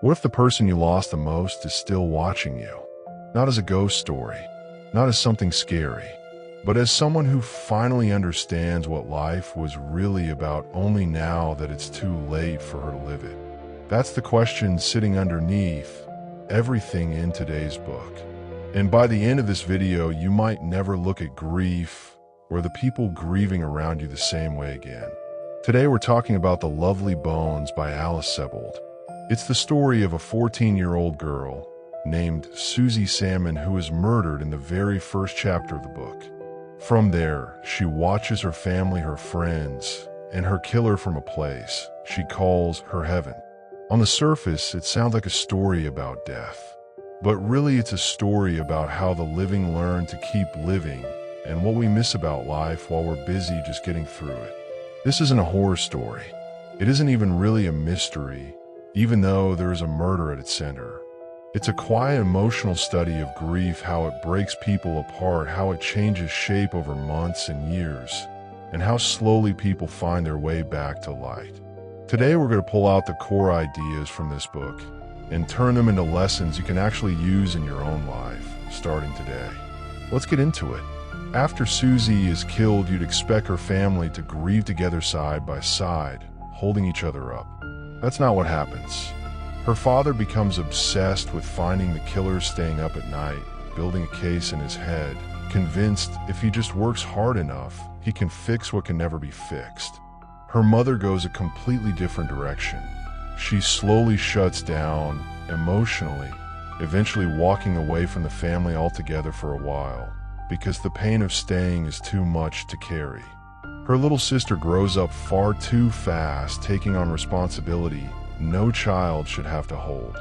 What if the person you lost the most is still watching you? Not as a ghost story, not as something scary, but as someone who finally understands what life was really about only now that it's too late for her to live it. That's the question sitting underneath everything in today's book. And by the end of this video, you might never look at grief or the people grieving around you the same way again. Today we're talking about The Lovely Bones by Alice Sebold. It's the story of a 14-year-old girl named Susie Salmon who is murdered in the very first chapter of the book. From there, she watches her family, her friends, and her killer from a place she calls her heaven. On the surface, it sounds like a story about death, but really it's a story about how the living learn to keep living and what we miss about life while we're busy just getting through it. This isn't a horror story. It isn't even really a mystery, even though there is a murder at its center. It's a quiet, emotional study of grief, how it breaks people apart, how it changes shape over months and years, and how slowly people find their way back to light. Today we're going to pull out the core ideas from this book and turn them into lessons you can actually use in your own life, starting today. Let's get into it. After Susie is killed, you'd expect her family to grieve together side by side, holding each other up. That's not what happens. Her father becomes obsessed with finding the killer, staying up at night, building a case in his head, convinced if he just works hard enough, he can fix what can never be fixed. Her mother goes a completely different direction. She slowly shuts down, emotionally, eventually walking away from the family altogether for a while, because the pain of staying is too much to carry. Her little sister grows up far too fast, taking on responsibility no child should have to hold.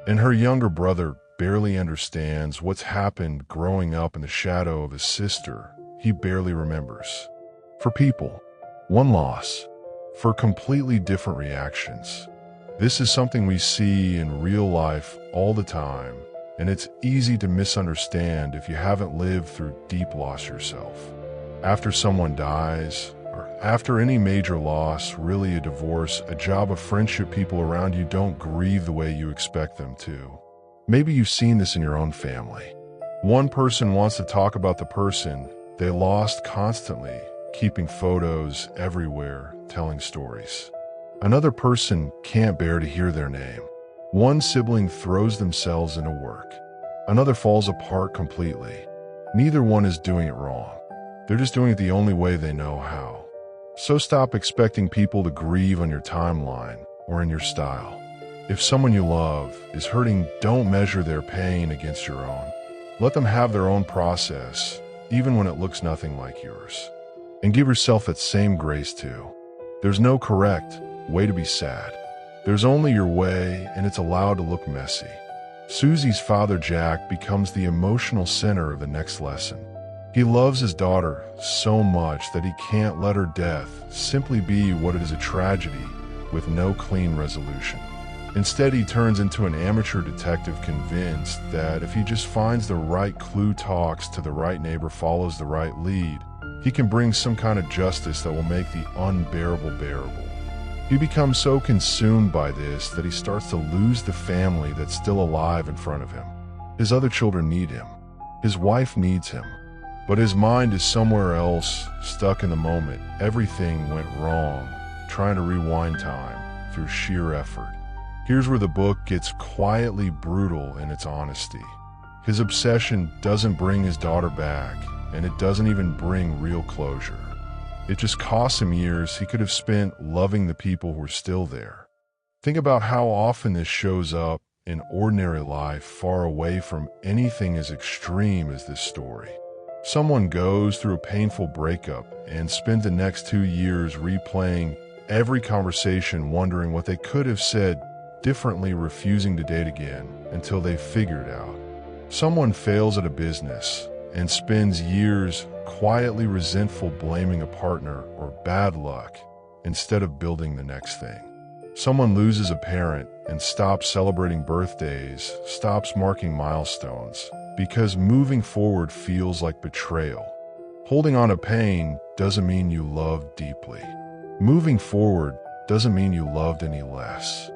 And her younger brother barely understands what's happened growing up in the shadow of his sister. He barely remembers. For people, one loss. For completely different reactions. This is something we see in real life all the time, and it's easy to misunderstand if you haven't lived through deep loss yourself. After someone dies, or after any major loss, really a divorce, a job, a friendship, people around you don't grieve the way you expect them to. Maybe you've seen this in your own family. One person wants to talk about the person they lost constantly, keeping photos everywhere, telling stories. Another person can't bear to hear their name. One sibling throws themselves into work. Another falls apart completely. Neither one is doing it wrong. They're just doing it the only way they know how. So stop expecting people to grieve on your timeline or in your style. If someone you love is hurting, don't measure their pain against your own. Let them have their own process, even when it looks nothing like yours. And give yourself that same grace too. There's no correct way to be sad. There's only your way, and it's allowed to look messy. Susie's father, Jack, becomes the emotional center of the next lesson. He loves his daughter so much that he can't let her death simply be what it is, a tragedy with no clean resolution. Instead, he turns into an amateur detective, convinced that if he just finds the right clue, talks to the right neighbor, follows the right lead, he can bring some kind of justice that will make the unbearable bearable. He becomes so consumed by this that he starts to lose the family that's still alive in front of him. His other children need him. His wife needs him. But his mind is somewhere else, stuck in the moment. Everything went wrong, trying to rewind time through sheer effort. Here's where the book gets quietly brutal in its honesty. His obsession doesn't bring his daughter back, and it doesn't even bring real closure. It just costs him years he could have spent loving the people who are still there. Think about how often this shows up in ordinary life, far away from anything as extreme as this story. Someone goes through a painful breakup and spends the next 2 years replaying every conversation, wondering what they could have said differently, refusing to date again until they figure it out. Someone fails at a business and spends years quietly resentful, blaming a partner or bad luck instead of building the next thing. Someone loses a parent and stops celebrating birthdays, stops marking milestones, because moving forward feels like betrayal. Holding on to pain doesn't mean you love deeply. Moving forward doesn't mean you loved any less.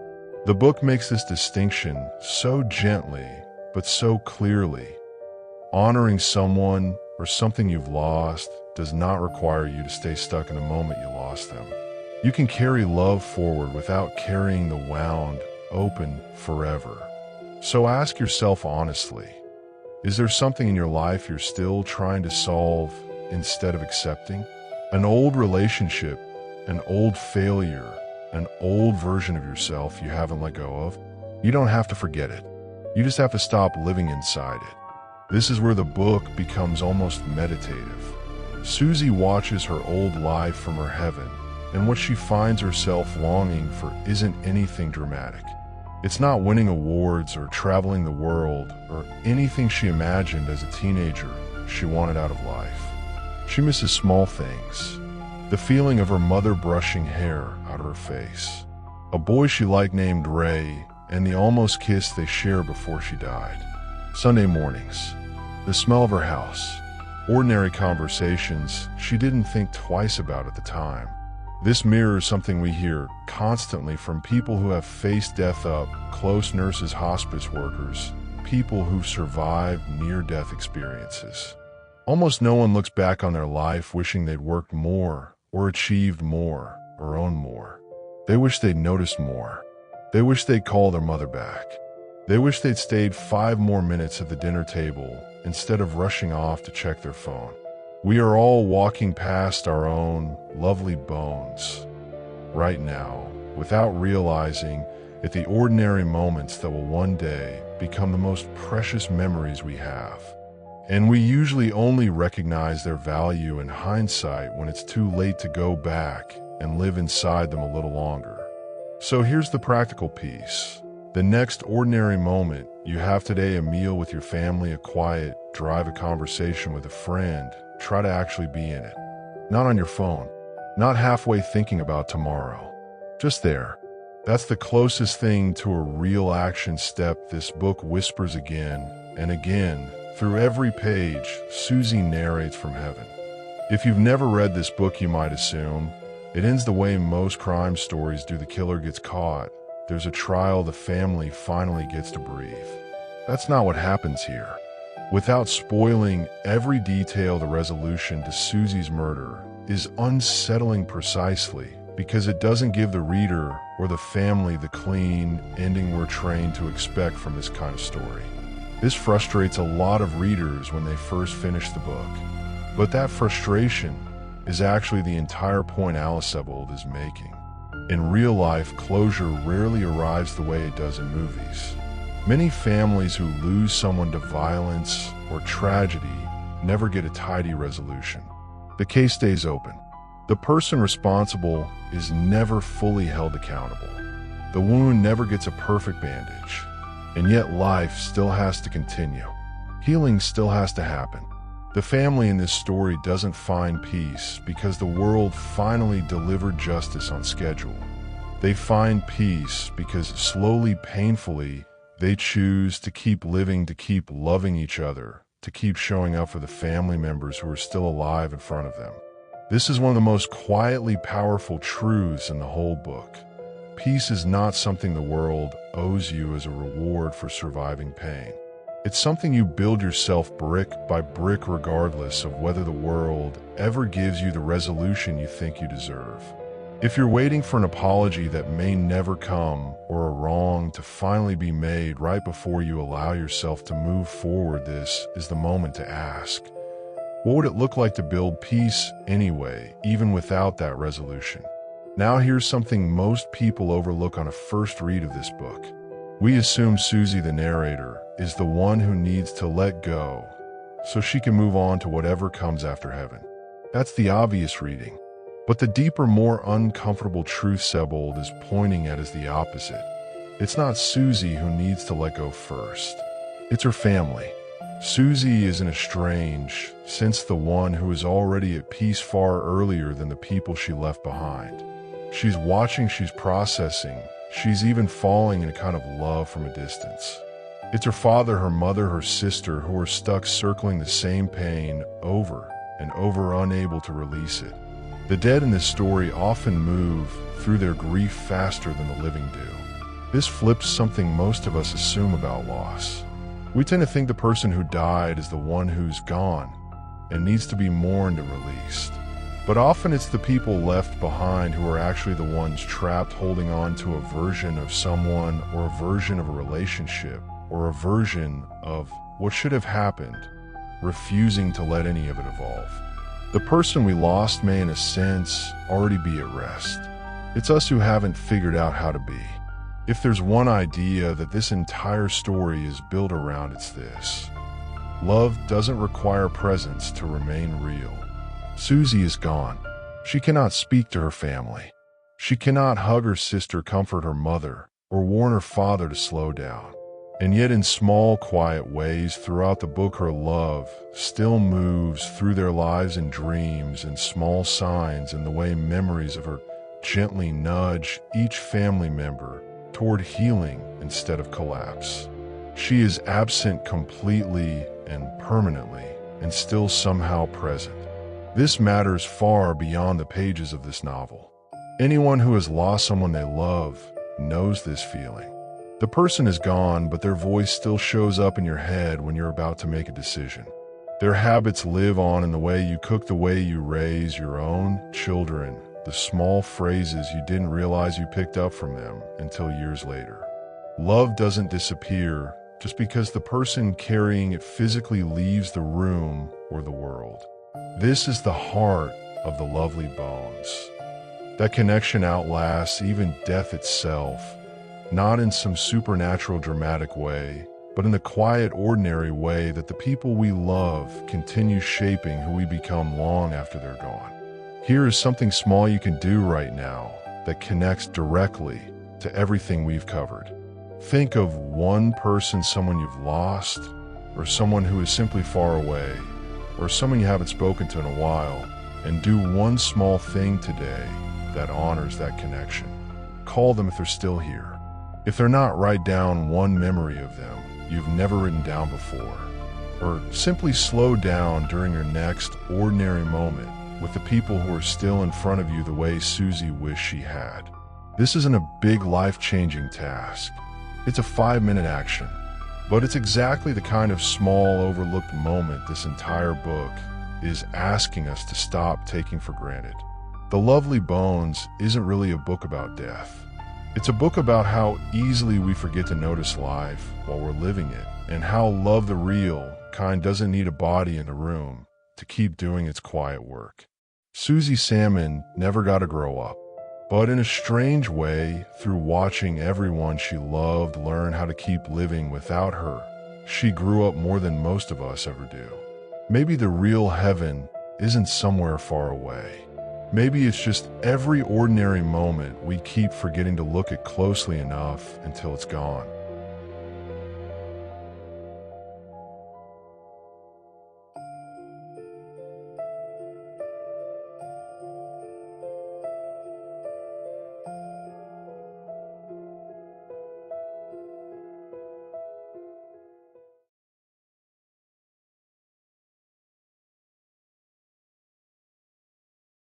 The book makes this distinction so gently, but so clearly. Honoring someone or something you've lost does not require you to stay stuck in the moment you lost them. You can carry love forward without carrying the wound open forever. So ask yourself honestly, is there something in your life you're still trying to solve instead of accepting? An old relationship, an old failure, an old version of yourself you haven't let go of? You don't have to forget it. You just have to stop living inside it. This is where the book becomes almost meditative. Susie watches her old life from her heaven, and what she finds herself longing for isn't anything dramatic. It's not winning awards or traveling the world or anything she imagined as a teenager she wanted out of life. She misses small things. The feeling of her mother brushing hair out of her face, a boy she liked named Ray, and the almost kiss they shared before she died. Sunday mornings, the smell of her house, ordinary conversations she didn't think twice about at the time. This mirrors something we hear constantly from people who have faced death up close, nurses, hospice workers, people who survived near-death experiences. Almost no one looks back on their life wishing they'd worked more or achieved more or owned more. They wish they'd noticed more. They wish they'd call their mother back. They wish they'd stayed 5 more minutes at the dinner table instead of rushing off to check their phone. We are all walking past our own lovely bones right now without realizing at the ordinary moments that will one day become the most precious memories we have. And we usually only recognize their value in hindsight when it's too late to go back and live inside them a little longer. So here's the practical piece. The next ordinary moment you have today, a meal with your family, a quiet drive, a conversation with a friend, try to actually be in it. Not on your phone, not halfway thinking about tomorrow. Just there. That's the closest thing to a real action step this book whispers again and again. Through every page, Susie narrates from heaven. If you've never read this book, you might assume it ends the way most crime stories do. The killer gets caught. There's a trial, the family finally gets to breathe. That's not what happens here. Without spoiling every detail, the resolution to Susie's murder is unsettling precisely because it doesn't give the reader or the family the clean ending we're trained to expect from this kind of story. This frustrates a lot of readers when they first finish the book. But that frustration is actually the entire point Alice Sebold is making. In real life, closure rarely arrives the way it does in movies. Many families who lose someone to violence or tragedy never get a tidy resolution. The case stays open. The person responsible is never fully held accountable. The wound never gets a perfect bandage. And yet life still has to continue. Healing still has to happen. The family in this story doesn't find peace because the world finally delivered justice on schedule. They find peace because slowly, painfully, they choose to keep living, to keep loving each other, to keep showing up for the family members who are still alive in front of them. This is one of the most quietly powerful truths in the whole book. Peace is not something the world owes you as a reward for surviving pain. It's something you build yourself brick by brick, regardless of whether the world ever gives you the resolution you think you deserve. If you're waiting for an apology that may never come or a wrong to finally be made right before you allow yourself to move forward, this is the moment to ask, what would it look like to build peace anyway, even without that resolution? Now here's something most people overlook on a first read of this book. We assume Susie, the narrator, is the one who needs to let go so she can move on to whatever comes after heaven. That's the obvious reading. But the deeper, more uncomfortable truth Sebold is pointing at is the opposite. It's not Susie who needs to let go first. It's her family. Susie is in a strange sense the one who is already at peace far earlier than the people she left behind. She's watching, she's processing, she's even falling in a kind of love from a distance. It's her father, her mother, her sister who are stuck circling the same pain over and over, unable to release it. The dead in this story often move through their grief faster than the living do. This flips something most of us assume about loss. We tend to think the person who died is the one who's gone and needs to be mourned and released. But often it's the people left behind who are actually the ones trapped holding on to a version of someone or a version of a relationship or a version of what should have happened, refusing to let any of it evolve. The person we lost may, in a sense, already be at rest. It's us who haven't figured out how to be. If there's one idea that this entire story is built around, it's this: love doesn't require presence to remain real. Susie is gone. She cannot speak to her family. She cannot hug her sister, comfort her mother, or warn her father to slow down. And yet in small, quiet ways throughout the book, her love still moves through their lives and dreams, and small signs in the way memories of her gently nudge each family member toward healing instead of collapse. She is absent completely and permanently, and still somehow present. This matters far beyond the pages of this novel. Anyone who has lost someone they love knows this feeling. The person is gone, but their voice still shows up in your head when you're about to make a decision. Their habits live on in the way you cook, the way you raise your own children, the small phrases you didn't realize you picked up from them until years later. Love doesn't disappear just because the person carrying it physically leaves the room or the world. This is the heart of The Lovely Bones. That connection outlasts even death itself, not in some supernatural dramatic way, but in the quiet, ordinary way that the people we love continue shaping who we become long after they're gone. Here is something small you can do right now that connects directly to everything we've covered. Think of one person, someone you've lost, or someone who is simply far away, or someone you haven't spoken to in a while, and do one small thing today that honors that connection. Call them if they're still here. If they're not, write down one memory of them you've never written down before, or simply slow down during your next ordinary moment with the people who are still in front of you the way Susie wished she had. This isn't a big life-changing task. It's a 5-minute action, but it's exactly the kind of small, overlooked moment this entire book is asking us to stop taking for granted. The Lovely Bones isn't really a book about death. It's a book about how easily we forget to notice life while we're living it, and how love, the real kind, doesn't need a body in the room to keep doing its quiet work. Susie Salmon never got to grow up, but in a strange way, through watching everyone she loved learn how to keep living without her, she grew up more than most of us ever do. Maybe the real heaven isn't somewhere far away. Maybe it's just every ordinary moment we keep forgetting to look at closely enough until it's gone.